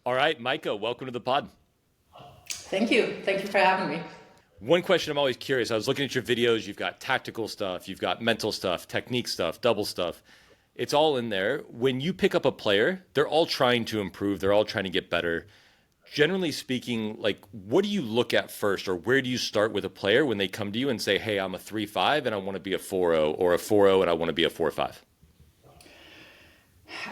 All right, Micah, welcome to the pod. Thank you. Thank you for having me. One question I'm always curious. I was looking at your videos. You've got tactical stuff, you've got mental stuff, technique stuff, double stuff. It's all in there. When you pick up a player, they're all trying to improve, they're all trying to get better. Generally speaking, like what do you look at first, or where do you start with a player when they come to you and say, "Hey, I'm a 3.5 and I want to be a 4.0, or a 4.0 and I want to be a 4.5"?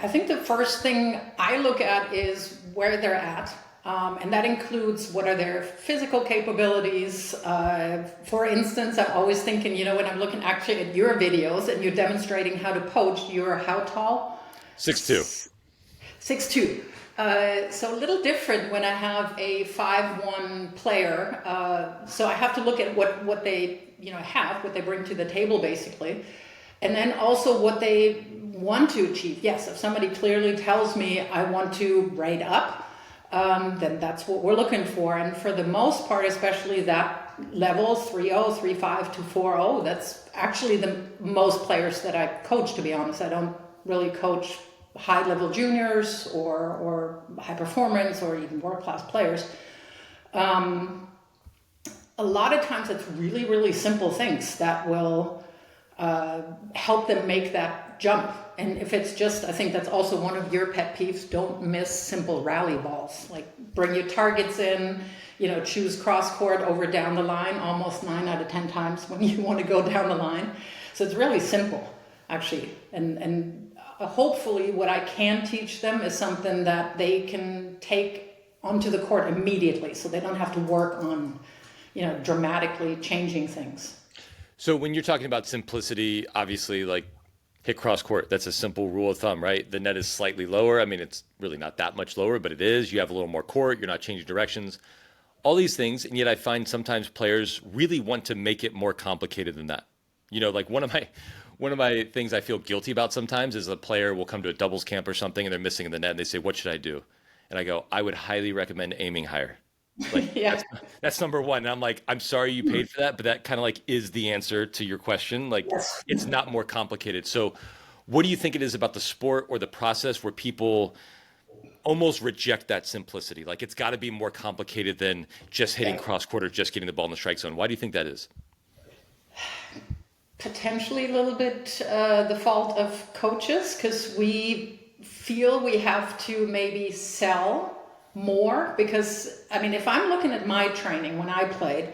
I think the first thing I look at is where they're at. And that includes what are their physical capabilities. For instance, I'm always thinking, when I'm looking actually at your videos and you're demonstrating how to poach, you're how tall? 6'2". 6'2". So a little different when I have a 5'1" player. So I have to look at what they have, what they bring to the table basically. And then also what they want to achieve. Yes, if somebody clearly tells me I want to rate up, then that's what we're looking for. And for the most part, especially that level, 3.0, 3.5 to 4.0, that's actually the most players that I coach, to be honest. I don't really coach high level juniors or high performance or even world class players. A lot of times it's really, really simple things that will help them make that jump. And if it's just, I think that's also one of your pet peeves, don't miss simple rally balls. Like bring your targets in, choose cross court over down the line almost 9 out of 10 times when you want to go down the line. So it's really simple, actually. And hopefully what I can teach them is something that they can take onto the court immediately, so they don't have to work on, dramatically changing things. So when you're talking about simplicity, obviously, like hit cross court, that's a simple rule of thumb, right? The net is slightly lower. I mean, it's really not that much lower, but it is. You have a little more court. You're not changing directions. All these things, and yet I find sometimes players really want to make it more complicated than that. Like one of my things I feel guilty about sometimes is a player will come to a doubles camp or something and they're missing in the net and they say, "What should I do?" And I go, "I would highly recommend aiming higher." Like Yeah. that's number one. And I'm like, I'm sorry you paid for that, but that kind of like is the answer to your question. Like Yes. it's not more complicated. So what do you think it is about the sport or the process where people almost reject that simplicity? Like it's got to be more complicated than just hitting Yeah. cross court or just getting the ball in the strike zone. Why do you think that is? Potentially a little bit the fault of coaches, because we feel we have to maybe sell more. Because, I mean, if I'm looking at my training when I played,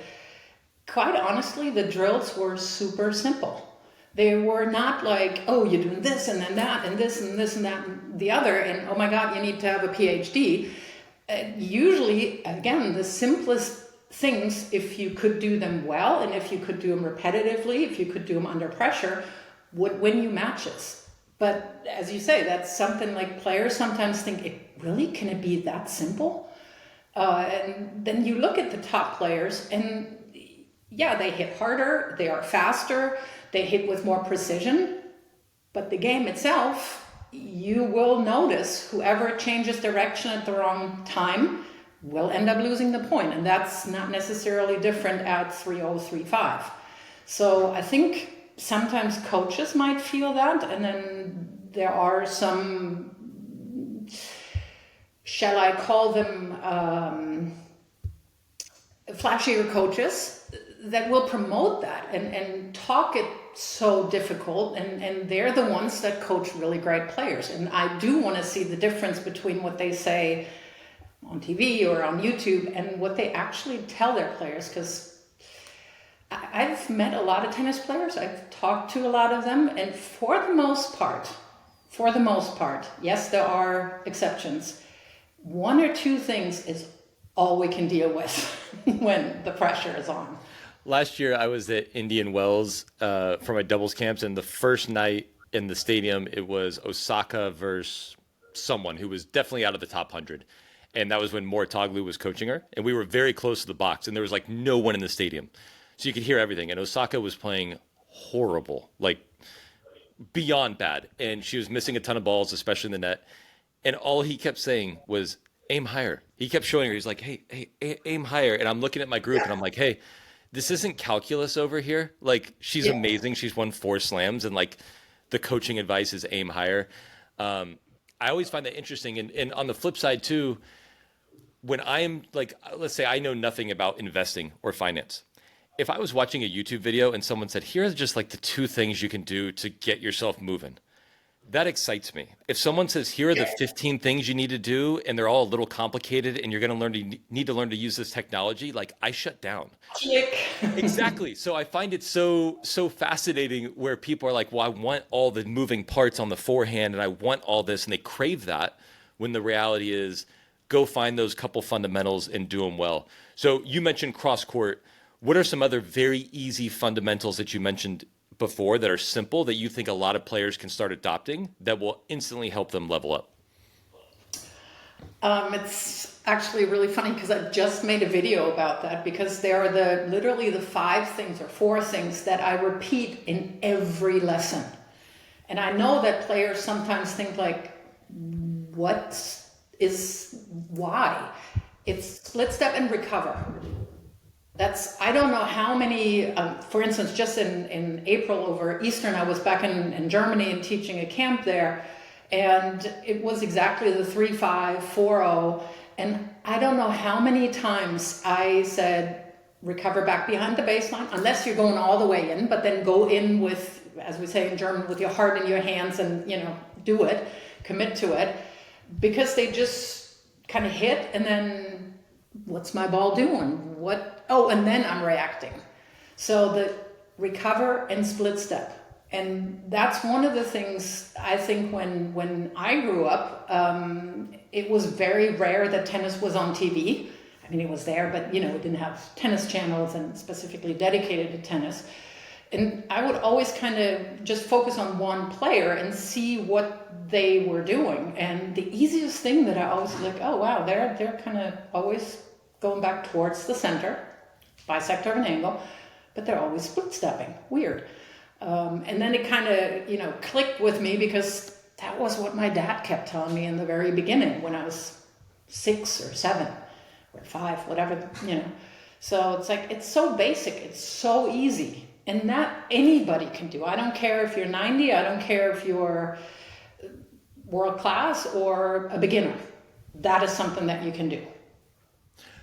quite honestly, the drills were super simple. They were not like, oh, you're doing this and then that and this and this and that and the other, and oh my God, you need to have a PhD. Usually, again, the simplest things, if you could do them well and if you could do them repetitively, if you could do them under pressure, would win you matches. But as you say, that's something like players sometimes think, can it be that simple? And then you look at the top players and yeah, they hit harder, they are faster, they hit with more precision, but the game itself, you will notice whoever changes direction at the wrong time will end up losing the point, and that's not necessarily different at 3.0, 3.5. So I think sometimes coaches might feel that, and then there are some, shall I call them, flashier coaches that will promote that and talk it so difficult, and they're the ones that coach really great players. And I do want to see the difference between what they say on TV or on YouTube and what they actually tell their players, because I've met a lot of tennis players, I've talked to a lot of them, and for the most part, yes, there are exceptions. One or two things is all we can deal with when the pressure is on. Last year, I was at Indian Wells for my doubles camps, and the first night in the stadium, it was Osaka versus someone who was definitely out of the top 100. And that was when Moritoglu was coaching her. And we were very close to the box, and there was like no one in the stadium. So you could hear everything. And Osaka was playing horrible, like beyond bad. And she was missing a ton of balls, especially in the net. And all he kept saying was, "Aim higher." He kept showing her, he's like, hey, aim higher. And I'm looking at my group and I'm like, hey, this isn't calculus over here. Like, she's Yeah. amazing. She's won 4 slams, and like the coaching advice is aim higher. I always find that interesting. And on the flip side, too, when I am like, let's say I know nothing about investing or finance. If I was watching a YouTube video and someone said, here's just like the two things you can do to get yourself moving, that excites me. If someone says, here are the 15 things you need to do, and they're all a little complicated, and you're going to need to learn to use this technology, like I shut down. Click. Exactly. So I find it so fascinating where people are like, well, I want all the moving parts on the forehand and I want all this, and they crave that when the reality is go find those couple fundamentals and do them well. So you mentioned cross court. What are some other very easy fundamentals that you mentioned before that are simple that you think a lot of players can start adopting that will instantly help them level up? It's actually really funny because I just made a video about that, because they are literally the 5 things or 4 things that I repeat in every lesson. And I know that players sometimes think like, why? It's split step and recover. I don't know how many, for instance, just in April over Eastern, I was back in Germany and teaching a camp there. And it was exactly the 3-5, 4-0. And I don't know how many times I said, recover back behind the baseline, unless you're going all the way in, but then go in with, as we say in German, with your heart in your hands and, do it, commit to it. Because they just kind of hit, and then what's my ball doing? And then I'm reacting. So the recover and split step. And that's one of the things I think when I grew up, it was very rare that tennis was on TV. I mean, it was there, but it didn't have tennis channels and specifically dedicated to tennis. And I would always kind of just focus on one player and see what they were doing. And the easiest thing that I always like, oh wow, they're kind of always going back towards the center, bisector of an angle, but they're always split stepping. Weird. And then it kind of, clicked with me, because that was what my dad kept telling me in the very beginning when I was 6 or 7 or 5, whatever, So it's like, it's so basic. It's so easy. And that anybody can do. I don't care if you're 90. I don't care if you're world class or a beginner. That is something that you can do.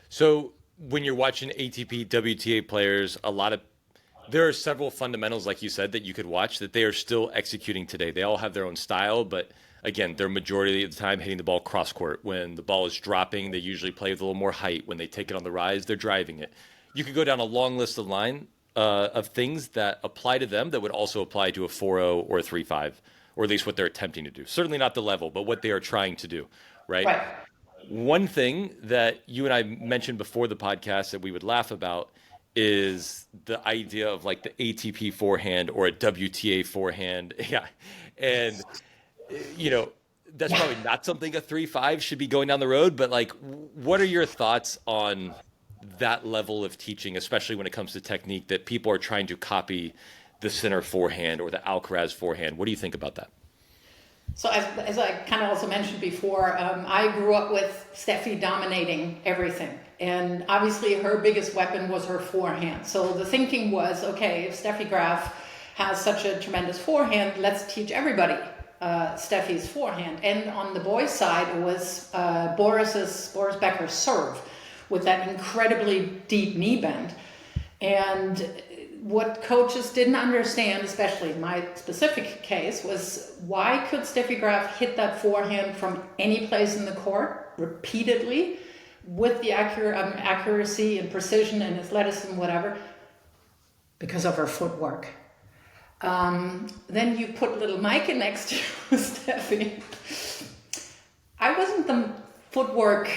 So when you're watching ATP, WTA players, there are several fundamentals, like you said, that you could watch that they are still executing today. They all have their own style, but again, they're majority of the time hitting the ball cross court. When the ball is dropping, they usually play with a little more height. When they take it on the rise, they're driving it. You could go down a long list of things that apply to them that would also apply to a 4-0 or a 3-5, or at least what they're attempting to do. Certainly not the level, but what they are trying to do, right? Right. One thing that you and I mentioned before the podcast that we would laugh about is the idea of like the ATP forehand or a WTA forehand. Yeah. And, that's probably not something a 3-5 should be going down the road, but like, what are your thoughts on that level of teaching, especially when it comes to technique that people are trying to copy the center forehand or the Alcaraz forehand? What do you think about that? So as I kind of also mentioned before, I grew up with Steffi dominating everything. And obviously her biggest weapon was her forehand. So the thinking was, okay, if Steffi Graf has such a tremendous forehand, let's teach everybody Steffi's forehand. And on the boys' side, it was Boris Becker's serve with that incredibly deep knee bend. And what coaches didn't understand, especially in my specific case, was why could Steffi Graf hit that forehand from any place in the court repeatedly with the accuracy and precision and athleticism, whatever? Because of her footwork. Then you put little Meike next to Steffi. I wasn't the footwork.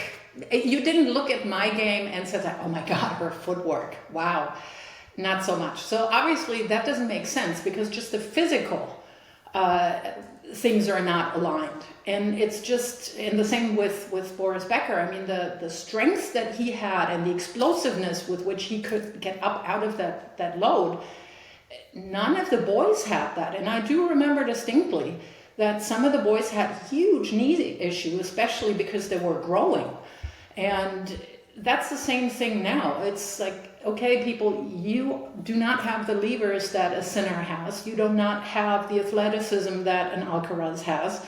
You didn't look at my game and said, oh my God, her footwork. Wow. Not so much. So obviously that doesn't make sense, because just the physical things are not aligned. And it's just, and the same with Boris Becker. I mean, the strength that he had and the explosiveness with which he could get up out of that load, none of the boys had that. And I do remember distinctly that some of the boys had huge knee issues, especially because they were growing. And that's the same thing now. It's like, okay, people, you do not have the levers that a Sinner has. You do not have the athleticism that an Alcaraz has.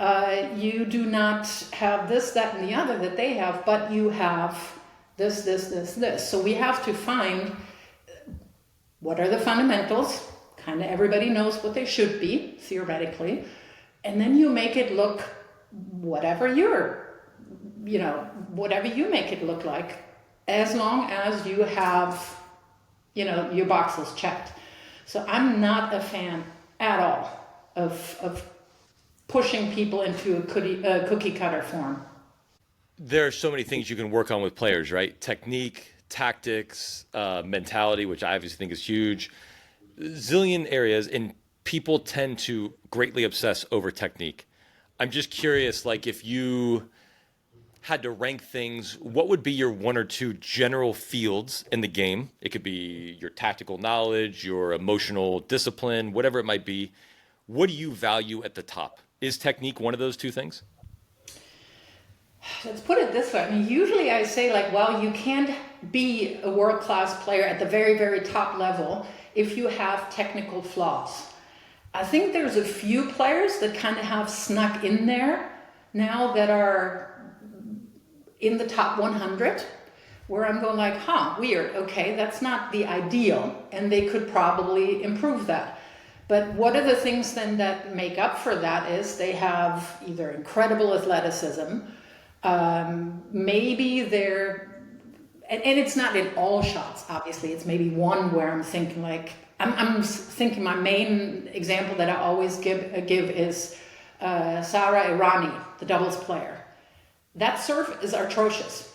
You do not have this, that, and the other that they have, but you have this, this, this, this. So we have to find what are the fundamentals. Kind of everybody knows what they should be, theoretically. And then you make it look whatever whatever you make it look like, as long as you have, your boxes checked. So I'm not a fan at all of pushing people into a cookie cutter form. There are so many things you can work on with players, right? Technique, tactics, mentality, which I obviously think is huge. Zillion areas, and people tend to greatly obsess over technique. I'm just curious, like if you had to rank things, what would be your one or two general fields in the game? It could be your tactical knowledge, your emotional discipline, whatever it might be. What do you value at the top? Is technique one of those two things? Let's put it this way. I mean, usually I say like, well, you can't be a world-class player at the very, very top level if you have technical flaws. I think there's a few players that kind of have snuck in there now that are in the top 100, where I'm going like, weird, okay, that's not the ideal, and they could probably improve that. But what are the things then that make up for that is they have either incredible athleticism, maybe they're, and it's not in all shots, obviously, it's maybe one where I'm thinking like, I'm thinking my main example that I always give is Sara Irani, the doubles player. That serve is atrocious.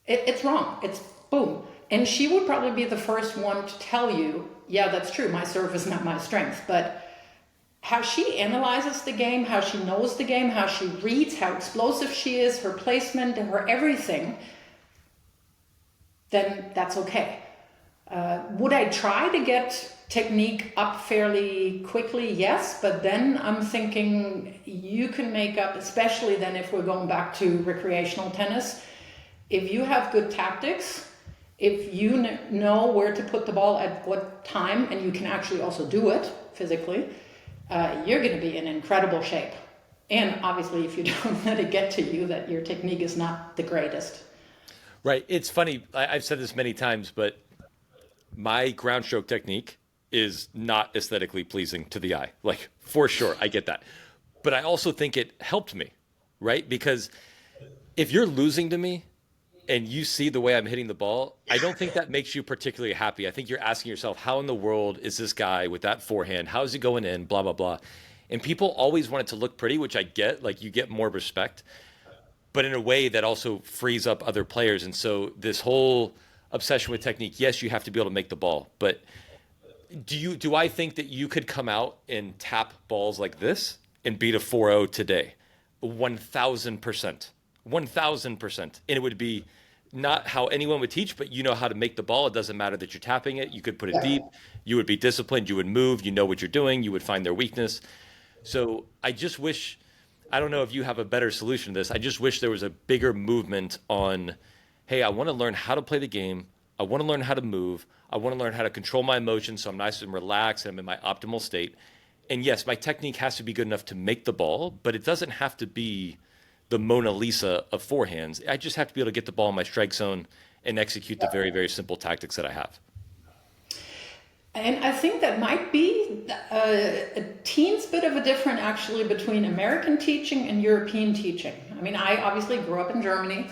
It's wrong. It's boom. And she would probably be the first one to tell you, yeah, that's true. My serve is not my strength. But how she analyzes the game, how she knows the game, how she reads, how explosive she is, her placement, her everything, then that's okay. Would I try to get technique up fairly quickly? Yes, but then I'm thinking you can make up, especially then if we're going back to recreational tennis, if you have good tactics, if you know where to put the ball at what time, and you can actually also do it physically, you're going to be in incredible shape. And obviously, if you don't let it get to you, that your technique is not the greatest. Right. It's funny. I've said this many times, but my ground stroke technique is not aesthetically pleasing to the eye. Like, for sure, I get that. But I also think it helped me, right? Because if you're losing to me and you see the way I'm hitting the ball, I don't think that makes you particularly happy. I think you're asking yourself, how in the world is this guy with that forehand? How is he going in? Blah, blah, blah. And people always want it to look pretty, which I get. Like, you get more respect, but in a way that also frees up other players. And so this whole obsession with technique, yes, you have to be able to make the ball, but do I think that you could come out and tap balls like this and beat a 4-0 today? 1,000%. 1,000%. And it would be not how anyone would teach, but you know how to make the ball. It doesn't matter that you're tapping it. You could put it deep. You would be disciplined. You would move. You know what you're doing. You would find their weakness. So I just wish, I don't know if you have a better solution to this. I just wish there was a bigger movement on, hey, I want to learn how to play the game. I want to learn how to move. I want to learn how to control my emotions so I'm nice and relaxed and I'm in my optimal state. And yes, my technique has to be good enough to make the ball, but it doesn't have to be the Mona Lisa of forehands. I just have to be able to get the ball in my strike zone and execute the very, very simple tactics that I have. And I think that might be a teens bit of a difference actually between American teaching and European teaching. I mean, I obviously grew up in Germany.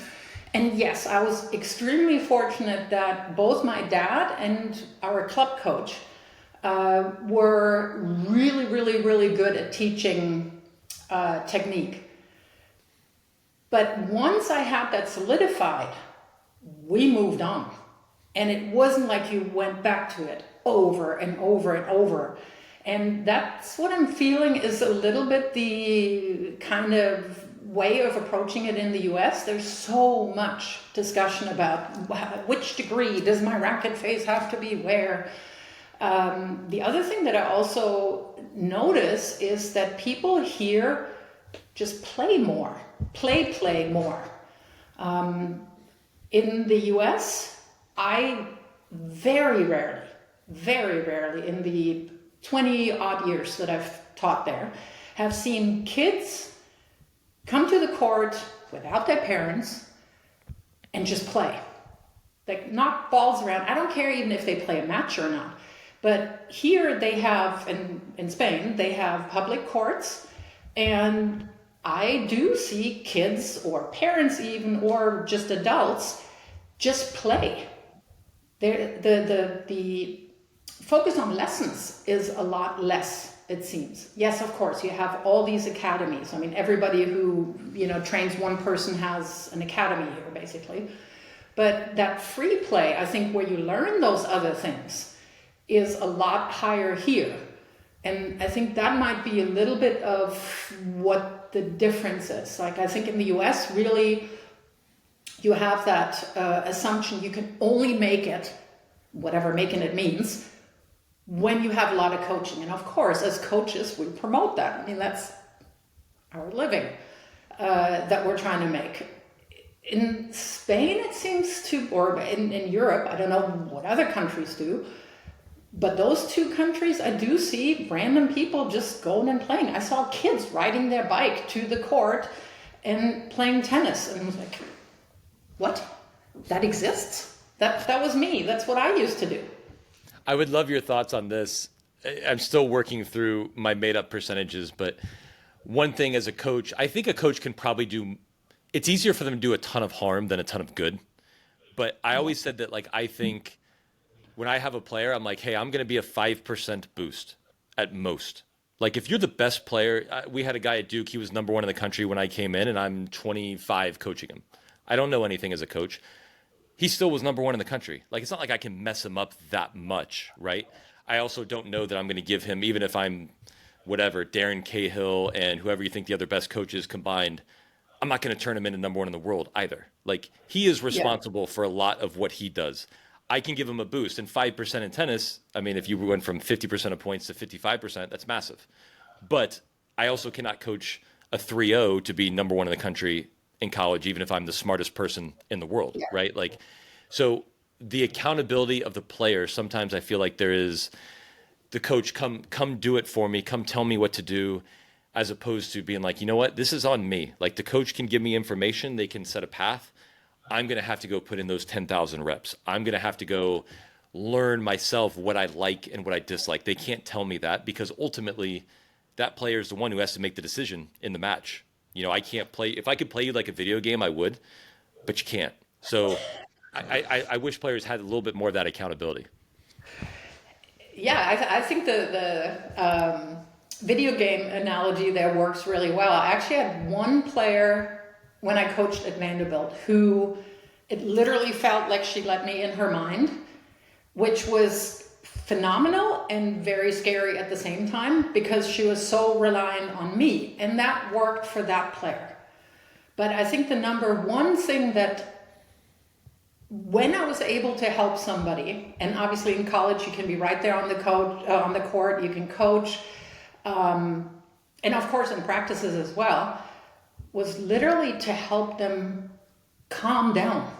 And yes, I was extremely fortunate that both my dad and our club coach were really, really, really good at teaching technique. But once I had that solidified, we moved on. And it wasn't like you went back to it over and over and over. And that's what I'm feeling is a little bit the kind of way of approaching it in the US. There's so much discussion about which degree does my racket face have to be where. The other thing that I also notice is that people here just play more, play more. In the US, I very rarely in the 20 odd years that I've taught there, have seen kids come to the court without their parents and just play. Like knock balls around. I don't care even if they play a match or not. But here they have, in Spain, they have public courts, and I do see kids or parents even, or just adults, just play. The focus on lessons is a lot less, it seems. Yes, of course, you have all these academies. I mean, everybody who, trains one person has an academy here, basically. But that free play, I think, where you learn those other things, is a lot higher here. And I think that might be a little bit of what the difference is. Like, I think in the US, really, you have that assumption you can only make it, whatever making it means, when you have a lot of coaching. And of course, as coaches, we promote that. I mean, that's our living that we're trying to make. In Spain, it seems to, or in Europe, I don't know what other countries do, but those two countries, I do see random people just going and playing. I saw kids riding their bike to the court and playing tennis. And I was like, what? That exists? That was me. That's what I used to do. I would love your thoughts on this. I'm still working through my made up percentages, but one thing as a coach, I think a coach can probably do, it's easier for them to do a ton of harm than a ton of good. But I always said that, like, I think when I have a player, I'm like, hey, I'm going to be a 5% boost at most. Like, if you're the best player, we had a guy at Duke, he was number one in the country when I came in, and I'm 25 coaching him. I don't know anything as a coach. He still was number one in the country. Like, it's not like I can mess him up that much, right? I also don't know that I'm going to give him, even if I'm whatever, Darren Cahill and whoever you think the other best coaches combined, I'm not going to turn him into number one in the world either. Like, he is responsible for a lot of what he does. I can give him a boost. And 5% in tennis, I mean, if you went from 50% of points to 55%, that's massive. But I also cannot coach a 3-0 to be number one in the country in college, even if I'm the smartest person in the world, right? Like, so the accountability of the player, sometimes I feel like there is the coach, come do it for me, come tell me what to do, as opposed to being like, you know what, this is on me. Like, the coach can give me information, they can set a path. I'm going to have to go put in those 10,000 reps. I'm going to have to go learn myself what I like and what I dislike. They can't tell me that, because ultimately that player is the one who has to make the decision in the match. I can't play. If I could play you like a video game, I would, but you can't. So I wish players had a little bit more of that accountability. Yeah, I think the video game analogy there works really well. I actually had one player when I coached at Vanderbilt who it literally felt like she let me in her mind, which was phenomenal and very scary at the same time, because she was so reliant on me, and that worked for that player. But I think the number one thing that, when I was able to help somebody, and obviously in college you can be right there on the court, you can coach, and of course in practices as well, was literally to help them calm down.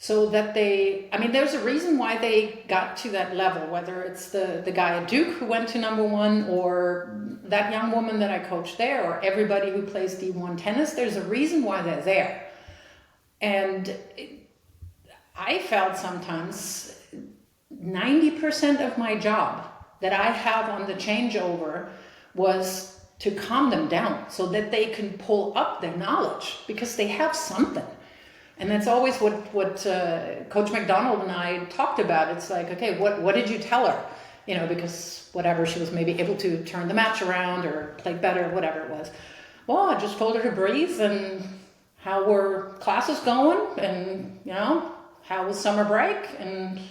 So that there's a reason why they got to that level, whether it's the guy at Duke who went to number one, or that young woman that I coached there, or everybody who plays D1 tennis. There's a reason why they're there. And I felt sometimes 90% of my job that I have on the changeover was to calm them down so that they can pull up their knowledge, because they have something. And that's always what Coach McDonald and I talked about. It's like, okay, what did you tell her? Because whatever, she was maybe able to turn the match around or play better, whatever it was. Well, I just told her to breathe, and how were classes going, and how was summer break, and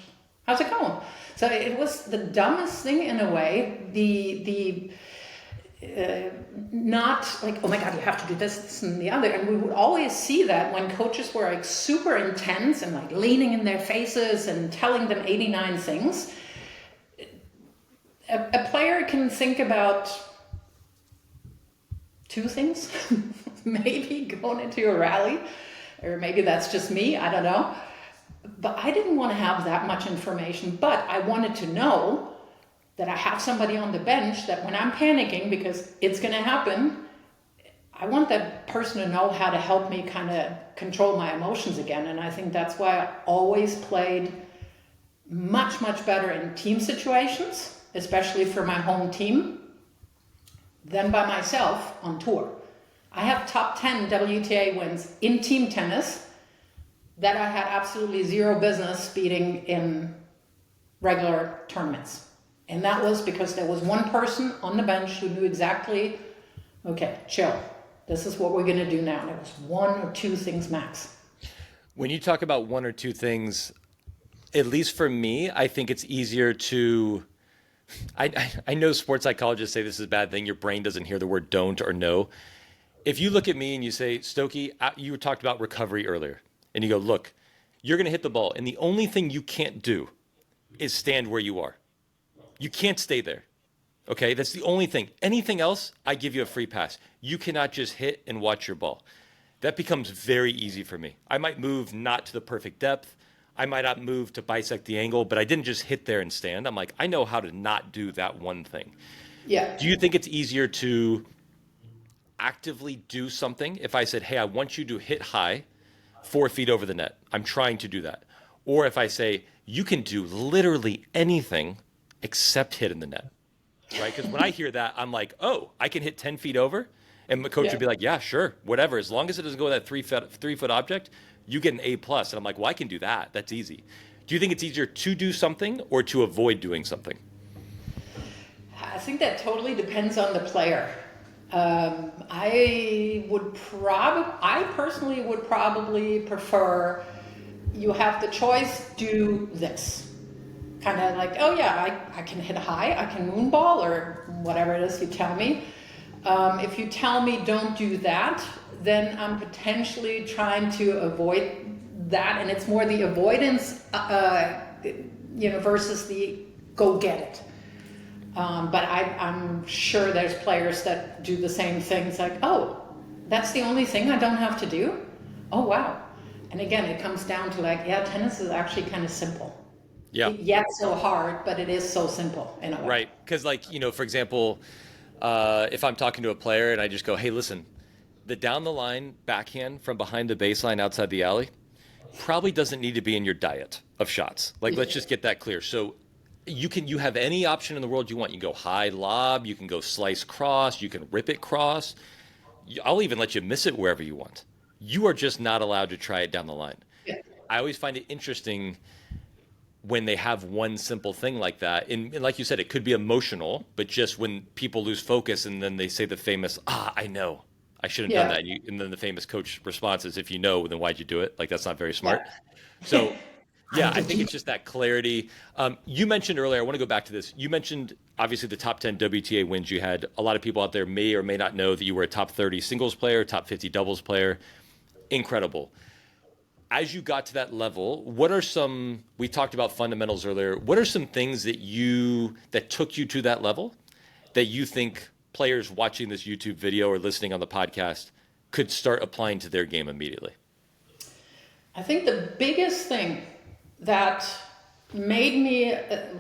how's it going? So it was the dumbest thing in a way. Not like, oh my God, you have to do this and the other. And we would always see that when coaches were like super intense and like leaning in their faces and telling them 89 things. A player can think about two things, maybe going into a rally, or maybe that's just me, I don't know. But I didn't want to have that much information, but I wanted to know that I have somebody on the bench that when I'm panicking, because it's going to happen, I want that person to know how to help me kind of control my emotions again. And I think that's why I always played much, much better in team situations, especially for my home team, than by myself on tour. I have top 10 WTA wins in team tennis that I had absolutely zero business beating in regular tournaments. And that was because there was one person on the bench who knew exactly, okay, chill. This is what we're going to do now. And it was one or two things max. When you talk about one or two things, at least for me, I think it's easier to. I know sports psychologists say this is a bad thing. Your brain doesn't hear the word don't or no. If you look at me and you say, Stokey, you talked about recovery earlier, and you go, look, you're going to hit the ball, and the only thing you can't do is stand where you are. You can't stay there. Okay, that's the only thing. Anything else, I give you a free pass. You cannot just hit and watch your ball. That becomes very easy for me. I might move not to the perfect depth. I might not move to bisect the angle, but I didn't just hit there and stand. I'm like, I know how to not do that one thing. Yeah. Do you think it's easier to actively do something if I said, hey, I want you to hit high 4 feet over the net? I'm trying to do that. Or if I say, you can do literally anything except hit in the net, right? Because when I hear that, I'm like, oh, I can hit 10 feet over? And my coach would be like, yeah, sure, whatever. As long as it doesn't go that 3 foot object, you get an A plus. And I'm like, well, I can do that. That's easy. Do you think it's easier to do something or to avoid doing something? I think that totally depends on the player. I personally would probably prefer you have the choice, do this. Kind of like, oh yeah, I can hit high, I can moonball, or whatever it is you tell me. If you tell me don't do that, then I'm potentially trying to avoid that, and it's more the avoidance, versus the go get it. But I'm sure there's players that do the same things, like, oh, that's the only thing I don't have to do? Oh, wow. And again, it comes down to like, yeah, tennis is actually kind of simple. Yeah. Yet so hard, but it is so simple in a way. Right. Because, like, for example, if I'm talking to a player and I just go, hey, listen, the down the line backhand from behind the baseline outside the alley probably doesn't need to be in your diet of shots. Like, let's just get that clear. So you have any option in the world you want. You can go high lob, you can go slice cross, you can rip it cross. I'll even let you miss it wherever you want. You are just not allowed to try it down the line. Yeah. I always find it interesting when they have one simple thing like that. And like you said, it could be emotional, but just when people lose focus and then they say the famous, I know, I shouldn't have done that. And then the famous coach response is, if you know, then why'd you do it? Like, that's not very smart. Yeah. So yeah, I think it's just that clarity. You mentioned earlier, I want to go back to this. You mentioned obviously the top 10 WTA wins you had. A lot of people out there may or may not know that you were a top 30 singles player, top 50 doubles player. Incredible. As you got to that level, what are some, we talked about fundamentals earlier, what are some things that took you to that level that you think players watching this YouTube video or listening on the podcast could start applying to their game immediately? I think the biggest thing that made me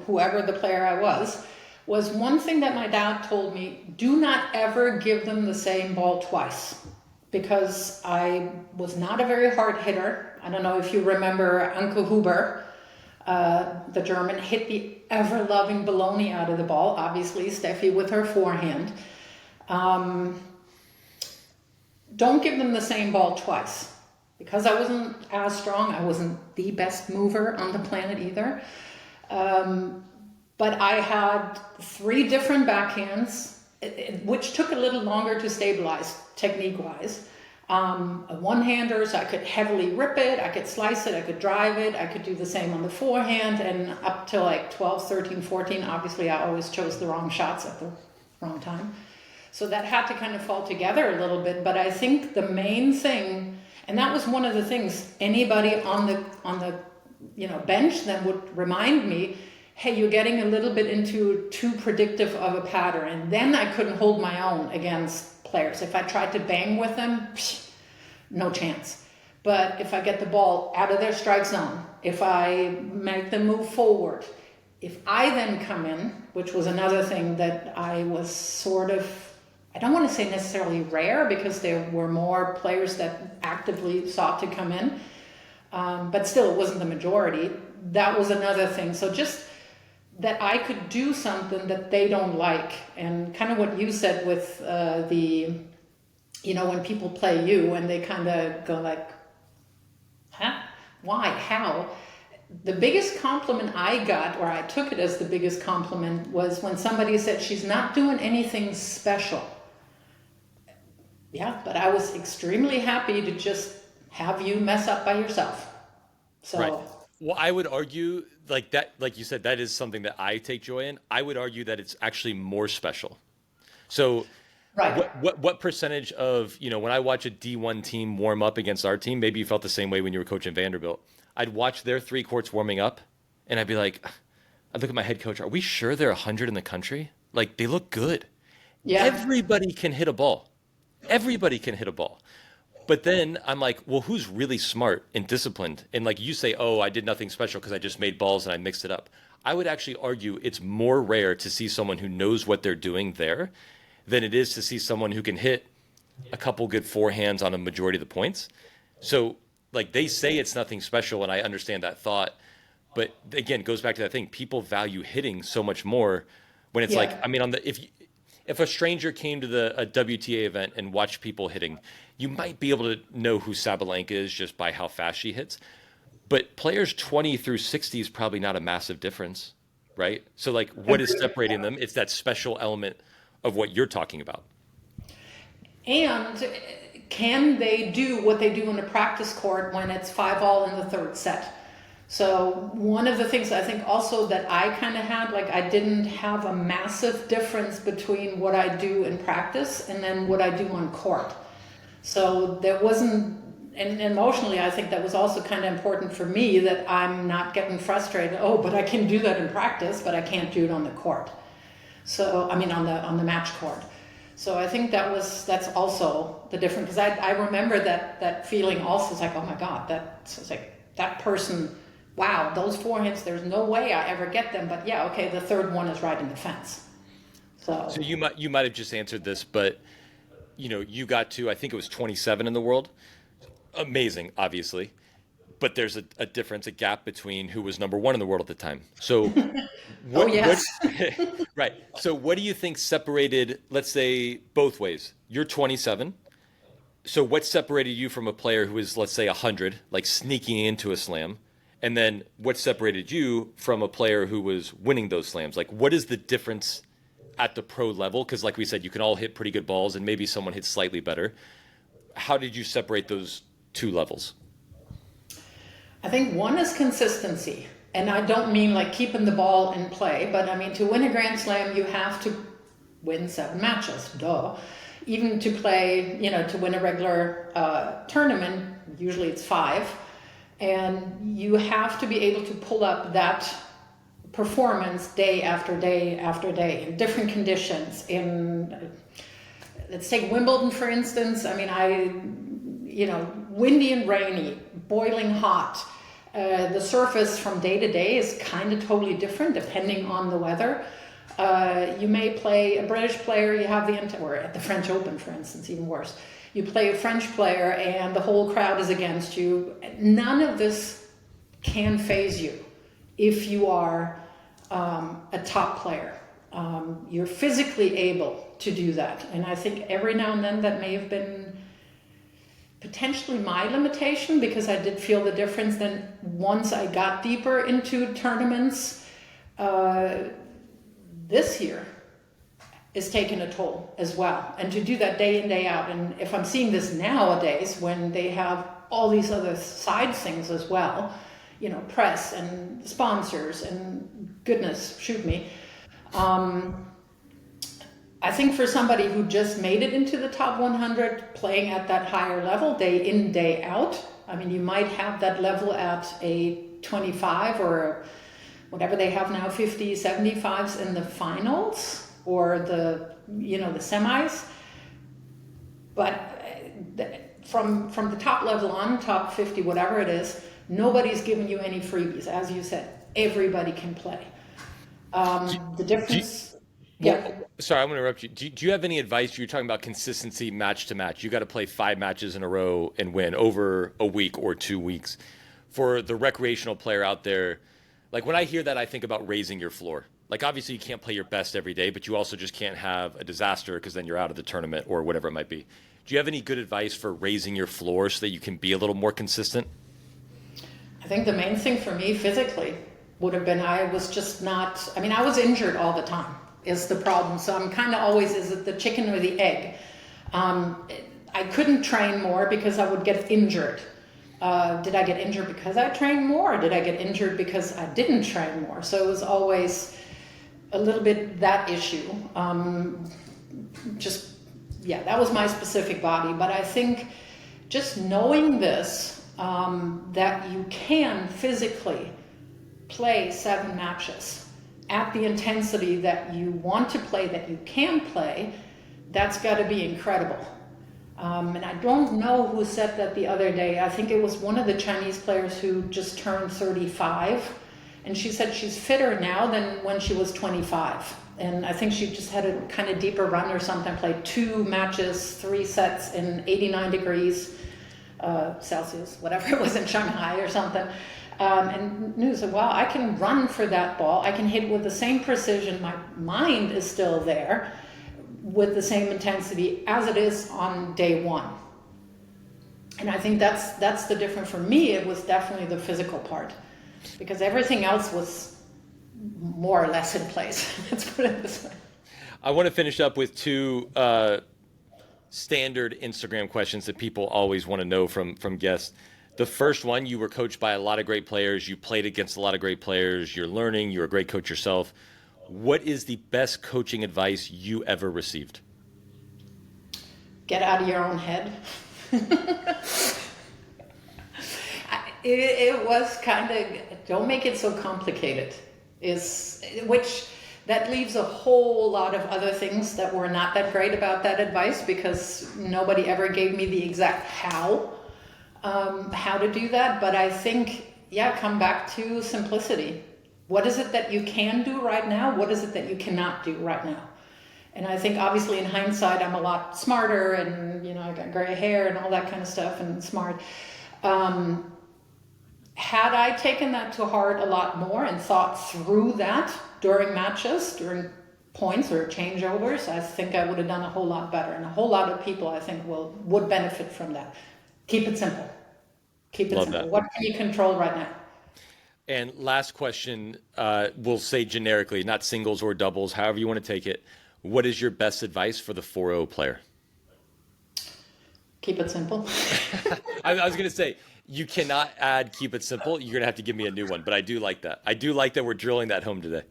whoever the player I was one thing that my dad told me: do not ever give them the same ball twice. Because I was not a very hard hitter. I don't know if you remember Anke Huber, the German, hit the ever-loving baloney out of the ball. Obviously, Steffi with her forehand. Don't give them the same ball twice. Because I wasn't as strong, I wasn't the best mover on the planet either. But I had 3 different backhands, which took a little longer to stabilize technique-wise. A one-hander, so I could heavily rip it, I could slice it, I could drive it, I could do the same on the forehand, and up to like 12, 13, 14, obviously I always chose the wrong shots at the wrong time. So that had to kind of fall together a little bit, but I think the main thing, and that was one of the things anybody on the bench then would remind me, hey, you're getting a little bit into too predictive of a pattern. And then I couldn't hold my own against players. If I tried to bang with them, no chance. But if I get the ball out of their strike zone, if I make them move forward, if I then come in, which was another thing that I was sort of, I don't want to say necessarily rare because there were more players that actively sought to come in, but still it wasn't the majority. That was another thing. So just that I could do something that they don't like, and kind of what you said with when people play you and they kind of go like, huh? Why? How? The biggest compliment I got, or I took it as the biggest compliment, was when somebody said she's not doing anything special. Yeah, but I was extremely happy to just have you mess up by yourself. Right. So, Well, I would argue like that, like you said, that is something that I take joy in. I would argue that it's actually more special. So right. what percentage of, when I watch a D1 team warm up against our team, maybe you felt the same way when you were coaching Vanderbilt. I'd watch their three courts warming up and I'd be like, I'd look at my head coach, are we sure they're 100 in the country? Like they look good. Yeah. Everybody can hit a ball. Everybody can hit a ball. But then I'm like, well, who's really smart and disciplined? And like you say, oh, I did nothing special because I just made balls and I mixed it up. I would actually argue it's more rare to see someone who knows what they're doing there than it is to see someone who can hit a couple good forehands on a majority of the points. So like they say it's nothing special, and I understand that thought. But again, it goes back to that thing. People value hitting so much more when it's like, Yeah. I mean, if a stranger came to a WTA event and watched people hitting, you might be able to know who Sabalenka is just by how fast she hits. But players 20 through 60 is probably not a massive difference, right? So like what is Agreed. separating them? It's that special element of what you're talking about. And can they do what they do in a practice court when it's 5-all in the third set? So one of the things I think also that I kind of had, like I didn't have a massive difference between what I do in practice and then what I do on court. So there wasn't, and emotionally I think that was also kind of important for me, that I'm not getting frustrated. Oh, but I can do that in practice, but I can't do it on the court. So, I mean, on the match court. So I think that's also the difference, because I remember that feeling also. It's like, oh my God, it's like that person, wow, those forehands, there's no way I ever get them. But yeah, okay, the third one is right in the fence. So So you might have just answered this, but you got to, I think it was 27 in the world. Amazing, obviously. But there's a difference, a gap between who was number one in the world at the time. So oh what yes. right. So what do you think separated, let's say both ways? You're 27. So what separated you from a player who is, let's say, 100, like sneaking into a slam? And then what separated you from a player who was winning those slams? Like what is the difference at the pro level? Because like we said, you can all hit pretty good balls and maybe someone hits slightly better. How did you separate those two levels? I think one is consistency. And I don't mean like keeping the ball in play, but I mean to win a Grand Slam, you have to win 7 matches. Duh. Even to play, to win a regular tournament, usually it's 5. And you have to be able to pull up that performance day after day after day in different conditions. Let's take Wimbledon, for instance. I mean, windy and rainy, boiling hot. The surface from day to day is kind of totally different depending on the weather. You may play a British player, you have or at the French Open, for instance, even worse. You play a French player and the whole crowd is against you. None of this can phase you if you are a top player. You're physically able to do that. And I think every now and then that may have been potentially my limitation, because I did feel the difference then once I got deeper into tournaments. This year is taking a toll as well. And to do that day in, day out, and if I'm seeing this nowadays when they have all these other side things as well, press and sponsors and goodness, shoot me. I think for somebody who just made it into the top 100, playing at that higher level, day in, day out, I mean, you might have that level at a 25 or whatever they have now, 50, 75s in the finals or the semis. But from the top level on, top 50, whatever it is, nobody's giving you any freebies. As you said, everybody can play. The Do you, difference, well, yeah. sorry, I'm going to interrupt you. Do you have any advice? You're talking about consistency match to match. You got to play 5 matches in a row and win over a week or 2 weeks. For the recreational player out there, like when I hear that, I think about raising your floor. Like obviously you can't play your best every day, but you also just can't have a disaster because then you're out of the tournament or whatever it might be. Do you have any good advice for raising your floor so that you can be a little more consistent? I think the main thing for me physically would have been I was just not, I mean, I was injured all the time, is the problem. So I'm kind of always, is it the chicken or the egg? Um, I couldn't train more because I would get injured. Did I get injured because I trained more, or did I get injured because I didn't train more? So it was always a little bit that issue. Just, yeah, that was my specific body. But I think just knowing this, that you can physically play 7 matches at the intensity that you want to play, that you can play, that's got to be incredible. And I don't know who said that the other day. I think it was one of the Chinese players who just turned 35. And she said she's fitter now than when she was 25. And I think she just had a kind of deeper run or something, played 2 matches, 3 sets in 89 degrees Celsius, whatever it was in Shanghai or something. And knew, said, wow, I can run for that ball. I can hit with the same precision. My mind is still there with the same intensity as it is on day one. And I think that's the difference for me. It was definitely the physical part because everything else was more or less in place. Let's put it this way. I want to finish up with two standard Instagram questions that people always want to know from guests. The first one, you were coached by a lot of great players. You played against a lot of great players. You're learning. You're a great coach yourself. What is the best coaching advice you ever received? Get out of your own head. It was kind of, don't make it so complicated, is which that leaves a whole lot of other things that were not that great about that advice because nobody ever gave me the exact how to do that. But I think, yeah, come back to simplicity. What is it that you can do right now? What is it that you cannot do right now? And I think obviously in hindsight, I'm a lot smarter and, you know, I got gray hair and all that kind of stuff and smart. Had I taken that to heart a lot more and thought through that during matches, during points or changeovers, I think I would have done a whole lot better. And a whole lot of people, I think, would benefit from that. Keep it simple. Keep it Love simple. that. What can you control right now? And last question, we'll say generically, not singles or doubles, however you want to take it. What is your best advice for the 4-0 player? Keep it simple. I was going to say, you cannot add keep it simple. You're going to have to give me a new one, but I do like that. I do like that we're drilling that home today.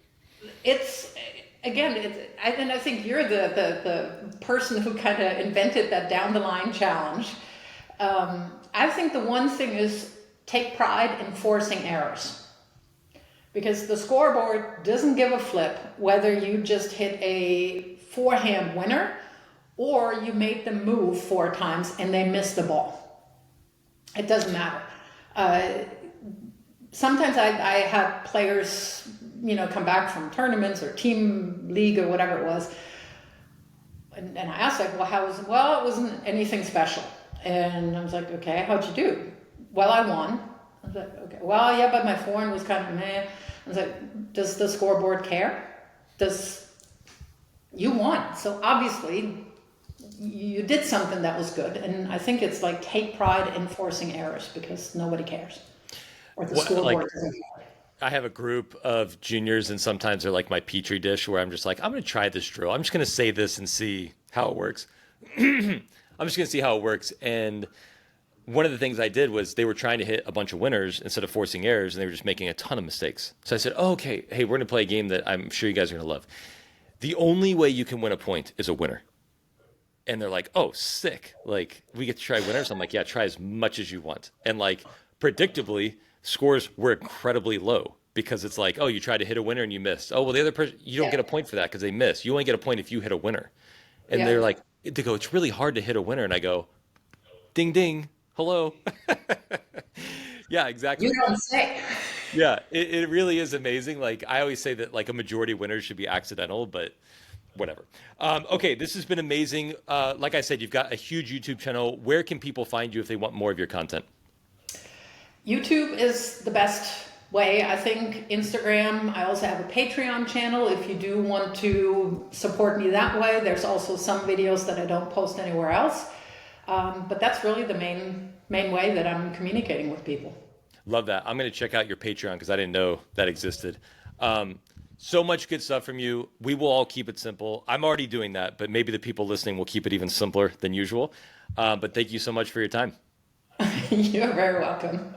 It's again, and I think you're the person who kind of invented that down the line challenge. I think the one thing is take pride in forcing errors because the scoreboard doesn't give a flip whether you just hit a forehand winner or you made them move 4 times and they missed the ball. It doesn't matter. Sometimes I had players, you know, come back from tournaments or team league or whatever it was, and I asked like, well, how was it? Well, it wasn't anything special. And I was like, okay, how'd you do? Well, I won. I was like, okay, well, yeah, but my forehand was kind of meh. I was like, does the scoreboard care? Does you won? So obviously you did something that was good. And I think it's like take pride in forcing errors because nobody cares. Or the What, like, scoreboard doesn't care. I have a group of juniors, and sometimes they're like my petri dish where I'm just like, I'm going to try this drill. I'm just going to say this and see how it works. I'm just going to see how it works. And one of the things I did was they were trying to hit a bunch of winners instead of forcing errors, and they were just making a ton of mistakes. So I said, oh, okay, hey, we're going to play a game that I'm sure you guys are going to love. The only way you can win a point is a winner. And they're like, oh, sick. Like, we get to try winners. I'm like, yeah, try as much as you want. And like, predictably, scores were incredibly low because it's like, oh, you tried to hit a winner and you missed. Oh, well, the other person, you don't Yeah. get a point for that because they missed. You only get a point if you hit a winner. And they're Yeah. like, they go, it's really hard to hit a winner. And I go, ding, ding, hello. Yeah, You exactly. don't say. Yeah, it really is amazing. Like I always say that like a majority winner should be accidental, but whatever. Okay, this has been amazing. Like I said, you've got a huge YouTube channel. Where can people find you if they want more of your content? YouTube is the best way. I think Instagram, I also have a Patreon channel if you do want to support me that way. There's also some videos that I don't post anywhere else. But that's really the main way that I'm communicating with people. Love that. I'm going to check out your Patreon because I didn't know that existed. Um, so much good stuff from you. We will all keep it simple. I'm already doing that, but maybe the people listening will keep it even simpler than usual. But thank you so much for your time. You're very welcome.